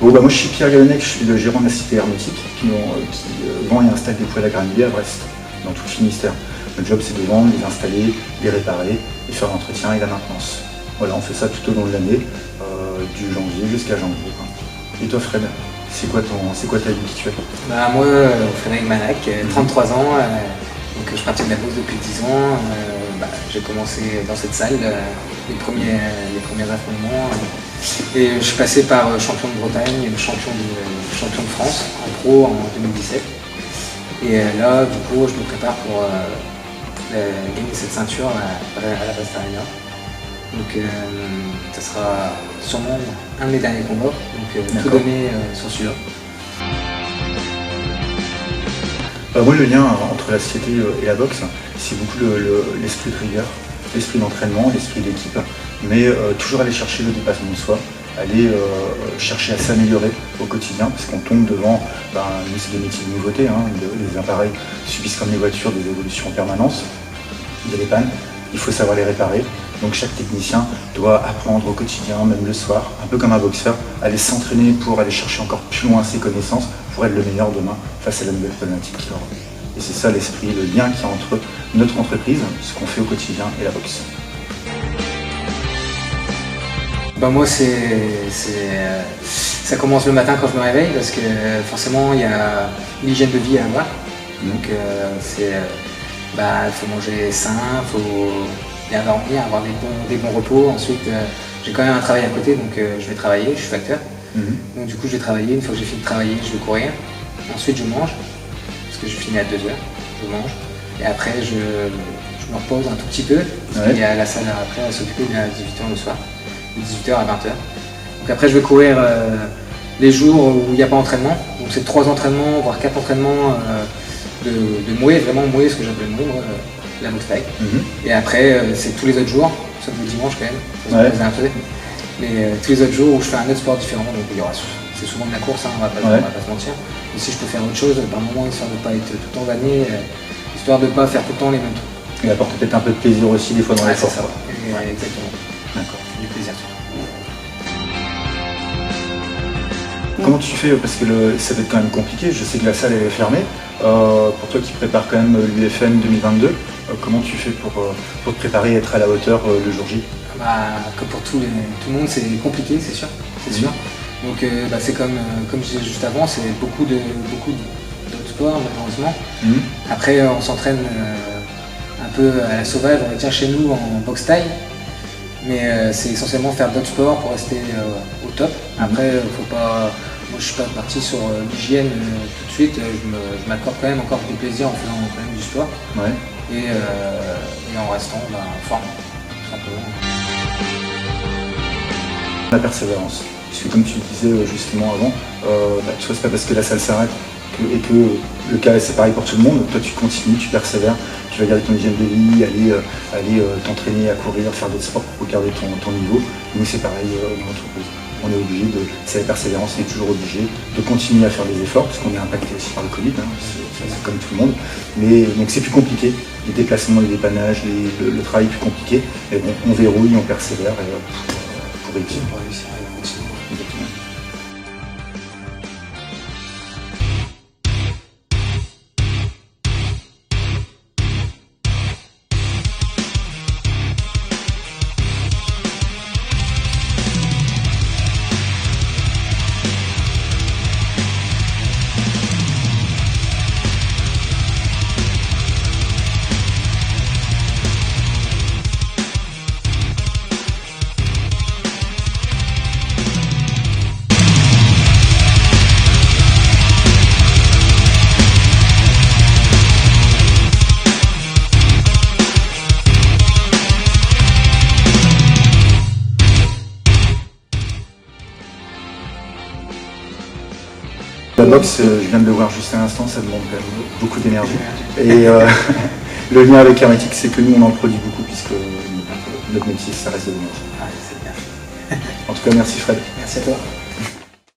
Bon, bah, moi je suis Pierre Galonec, je suis le gérant de la cité hermétique qui vend et installe des poêles à granulés à Brest, dans tout le Finistère. Notre job c'est de vendre, les installer, les réparer et faire l'entretien et la maintenance. Voilà, on fait ça tout au long de l'année, du janvier jusqu'à janvier. Et toi Fred, c'est quoi ta vie qui tu es? Bah, moi, Frédéric Manac, 33 ans, donc je pratique la boxe depuis 10 ans. J'ai commencé dans cette salle, les premiers affrontements. Et je suis passé par champion de Bretagne et champion de France en pro en 2017. Et là, du coup, je me prépare pour gagner cette ceinture à la Brest Arena. Donc ça sera sûrement un de mes derniers combats, donc tout donner sur celui-là. Moi le lien entre la société et la boxe, c'est beaucoup l'esprit de rigueur, l'esprit d'entraînement, l'esprit d'équipe, mais toujours aller chercher le dépassement de soi, aller chercher à s'améliorer au quotidien, parce qu'on tombe devant, nous c'est des métiers de nouveauté, les appareils subissent comme les voitures des évolutions en permanence, il y a des pannes, il faut savoir les réparer. Donc chaque technicien doit apprendre au quotidien, même le soir, un peu comme un boxeur, aller s'entraîner pour aller chercher encore plus loin ses connaissances, pour être le meilleur demain face à la nouvelle problématique qui aura. Et c'est ça l'esprit, le lien qu'il y a entre notre entreprise, ce qu'on fait au quotidien et la boxe. Moi ça commence le matin quand je me réveille parce que forcément il y a l'hygiène de vie à avoir. Donc il faut manger sain, il faut bien dormir, avoir des bons repos. Ensuite, j'ai quand même un travail à côté, donc je vais travailler, je suis facteur. Donc du coup, je vais travailler. Une fois que j'ai fini de travailler, je vais courir. Ensuite, je mange, parce que je finis à 2h, je mange. Et après, je me repose un tout petit peu, parce qu'il y a la salle après à s'occuper à 18h le soir, de 18h à 20h. Donc après, je vais courir les jours où il n'y a pas d'entraînement. Donc c'est 3 entraînements, voire 4 entraînements de mouet, vraiment mouet, ce que j'appelle mouet, la boxe taille. Et après, c'est tous les autres jours, sauf le dimanche quand même, mais tous les autres jours où je fais un autre sport différent. Donc c'est souvent de la course, on va pas se mentir. Mais si je peux faire autre chose, par moment, histoire de ne pas être tout le temps vanné, histoire de ne pas faire tout le temps les mêmes trucs. Et apporter peut-être un peu de plaisir aussi des fois dans l'effort. C'est ça, exactement. D'accord. Du plaisir. Comment tu fais, parce que ça va être quand même compliqué, je sais que la salle est fermée, pour toi qui prépares quand même l'UFM 2022, comment tu fais pour te préparer et être à la hauteur le jour J? Comme pour tout le monde, c'est compliqué, c'est sûr. Donc c'est comme je disais juste avant, c'est beaucoup d'autres sports malheureusement. Après on s'entraîne un peu à la sauvage, on va dire chez nous en boxe taille, mais c'est essentiellement faire d'autres sports pour rester au top. Après faut pas. Moi je suis pas parti sur l'hygiène tout de suite, je m'accorde quand même encore du plaisir en faisant quand même du sport. Et en restant en forme, tout simplement. La persévérance. Parce que comme tu disais justement avant, tu vois, c'est pas parce que la salle s'arrête et que le cas c'est pareil pour tout le monde. Toi tu continues, tu persévères, tu vas garder ton hygiène de vie, aller t'entraîner à courir, faire d'autres sports pour garder ton niveau. Nous c'est pareil dans l'entreprise. On est obligé c'est la persévérance, on est toujours obligé de continuer à faire des efforts, parce qu'on est impacté aussi par le Covid, c'est comme tout le monde. Mais donc c'est plus compliqué, les déplacements, les dépannages, le travail est plus compliqué. Mais bon, on verrouille, on persévère pour réussir. Exactement. La boxe, je viens de le voir juste à l'instant, ça demande quand même beaucoup d'énergie. Et le lien avec Hermétique, c'est que nous on en produit beaucoup puisque notre métier ça reste de l'énergie. C'est bien. En tout cas, merci Fred. Merci à toi.